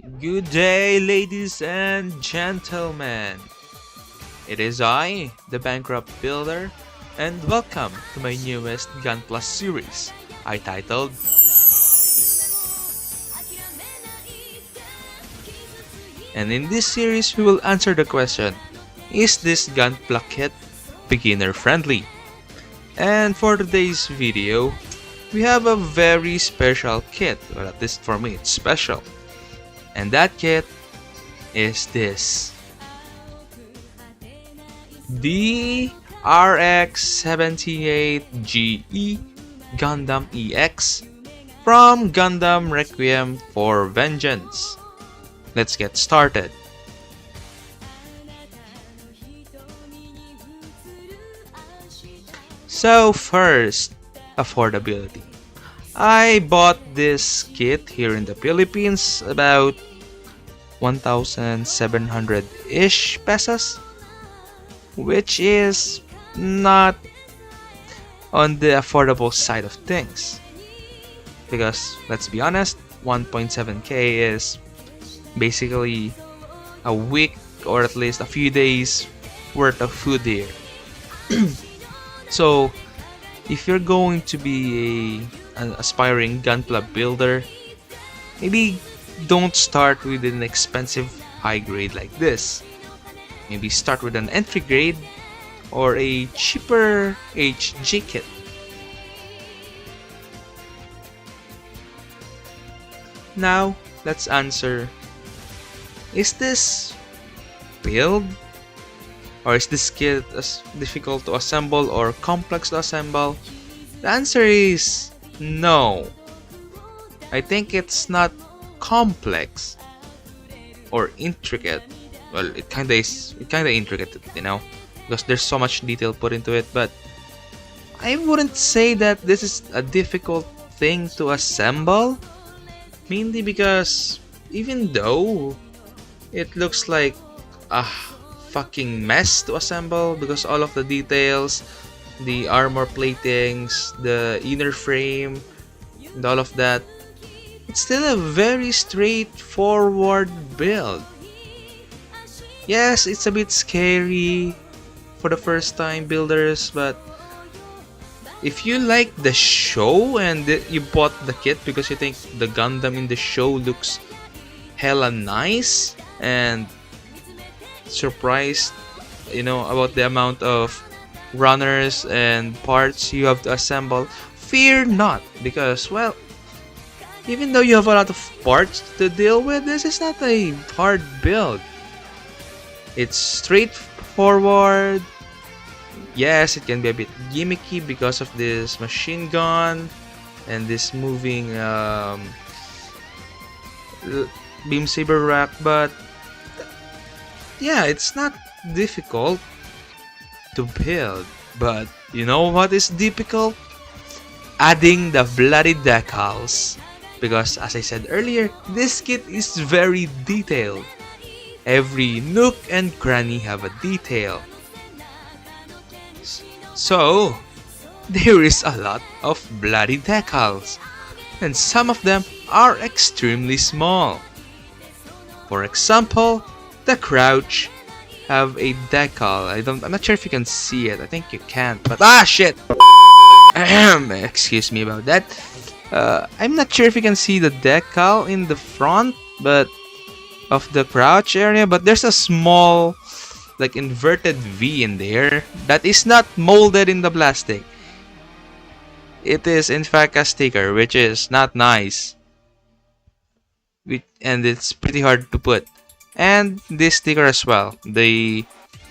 Good day, ladies and gentlemen. It is I, the Bankrupt Builder, and welcome to my newest Gunpla series, I titled. And in this series, we will answer the question, is this Gunpla kit beginner friendly? And for today's video, we have a very special kit, well, at least for me, it's special. And that kit is this. The RX-78 GE Gundam Ex from Gundam Requiem for Vengeance. Let's get started. So first, affordability. I bought this kit here in the Philippines about 1,700-ish pesos, which is not on the affordable side of things. Because let's be honest, 1.7k is basically a week or at least a few days worth of food here. So if you're going to be an aspiring Gunpla builder, maybe don't start with an expensive high grade like this. Maybe start with an entry grade or a cheaper HG kit. Now let's answer, is this build or is this kit as difficult to assemble or complex to assemble? The answer is no. I think it's not complex or intricate. Well, it kinda is. It kinda intricate, you know, because there's so much detail put into it. But I wouldn't say that this is a difficult thing to assemble. Mainly because even though it looks like a fucking mess to assemble, because all of the details, the armor platings, the inner frame, and all of that, it's still a very straightforward build. Yes, it's a bit scary for the first time builders, but if you like the show and you bought the kit because you think the Gundam in the show looks hella nice and surprised, you know, about the amount of runners and parts you have to assemble, fear not, because, well, even though you have a lot of parts to deal with, this is not a hard build. It's straightforward. Yes, it can be a bit gimmicky because of this machine gun and this moving beam saber rack, but yeah, it's not difficult to build. But you know what is difficult? Adding the bloody decals. Because as I said earlier, this kit is very detailed. Every nook and cranny have a detail. So, there is a lot of bloody decals. And some of them are extremely small. For example, the crouch have a decal. I'm not sure if you can see it. I think you can't, but shit. Excuse me about that. I'm not sure if you can see the decal in the front, but of the crouch area, but there's a small, like, inverted V in there that is not molded in the plastic. It is in fact a sticker, which is not nice, and it's pretty hard to put. And this sticker as well, the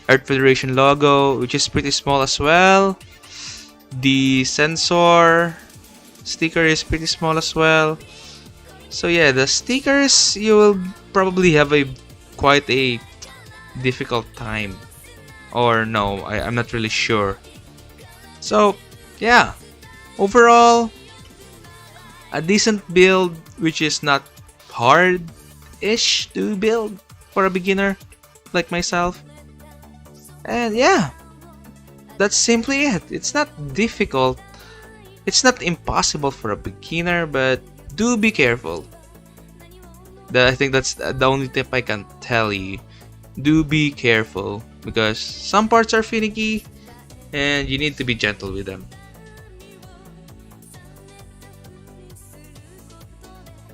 Earth Federation logo, which is pretty small as well. The sensor sticker is pretty small as well. So yeah, the stickers, you will probably have quite a difficult time, or no, I'm not really sure. So yeah, overall a decent build, which is not hard-ish to build for a beginner like myself. And yeah, that's simply it. It's not difficult. It's not impossible for a beginner, but do be careful. I think that's the only tip I can tell you. Do be careful because some parts are finicky and you need to be gentle with them.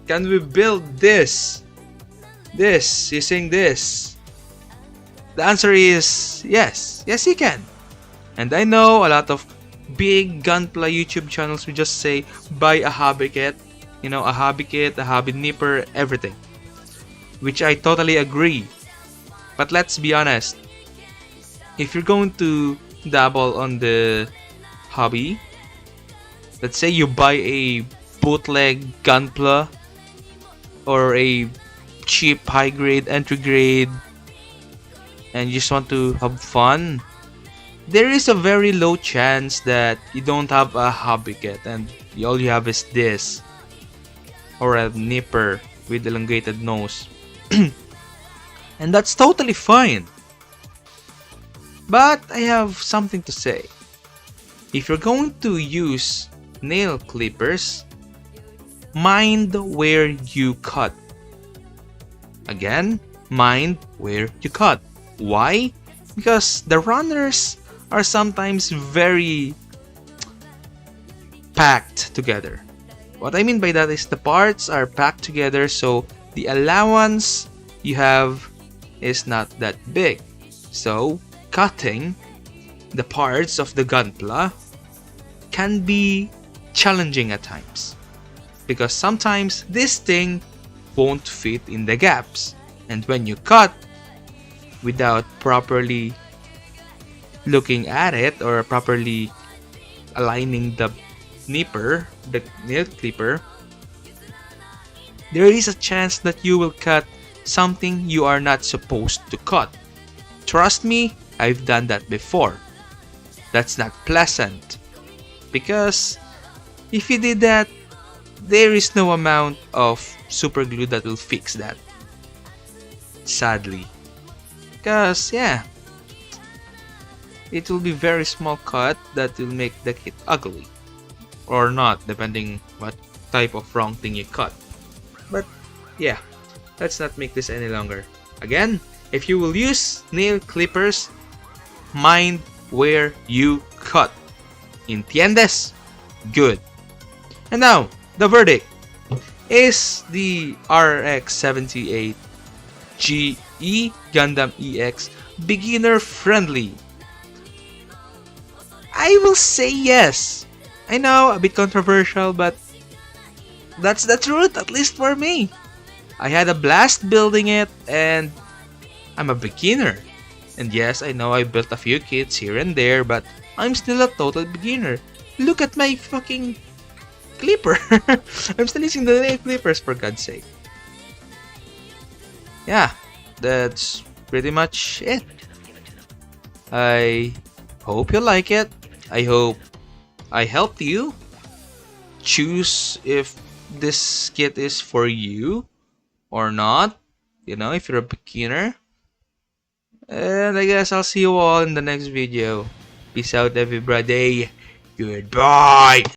Can we build this? Using this? The answer is yes. Yes, you can. And I know a lot of big Gunpla YouTube channels will just say buy a hobby kit. You know, a hobby kit, a hobby nipper, everything. Which I totally agree. But let's be honest. If you're going to dabble on the hobby, let's say you buy a bootleg Gunpla or a cheap high grade entry grade and you just want to have fun, there is a very low chance that you don't have a hobby kit and all you have is this or a nipper with elongated nose. And that's totally fine. But I have something to say. If you're going to use nail clippers, mind where you cut. Again, mind where you cut. Why? Because the runners are sometimes very packed together. What I mean by that is the parts are packed together, so the allowance you have is not that big. So cutting the parts of the Gunpla can be challenging at times because sometimes this thing won't fit in the gaps, and when you cut without properly looking at it or properly aligning the nipper, the nail clipper, there is a chance that you will cut something you are not supposed to cut. Trust me, I've done that before. That's not pleasant because if you did that, there is no amount of super glue that will fix that. Sadly. Because, yeah, it will be very small cut that will make the kit ugly. Or not, depending what type of wrong thing you cut. But, yeah, let's not make this any longer. Again, if you will use nail clippers, mind where you cut. ¿Entiendes? Good. And now, the verdict. Is the RX-78 GE Gundam EX beginner friendly? I will say yes. I know, a bit controversial, but that's the truth, at least for me. I had a blast building it, and I'm a beginner. And yes, I know I built a few kits here and there, but I'm still a total beginner. Look at my fucking clipper. I'm still using the nail clippers, for God's sake. Yeah, that's pretty much it. I hope you like it. I hope I helped you choose if this kit is for you or not. You know, if you're a beginner. And I guess I'll see you all in the next video. Peace out, everybody. Goodbye.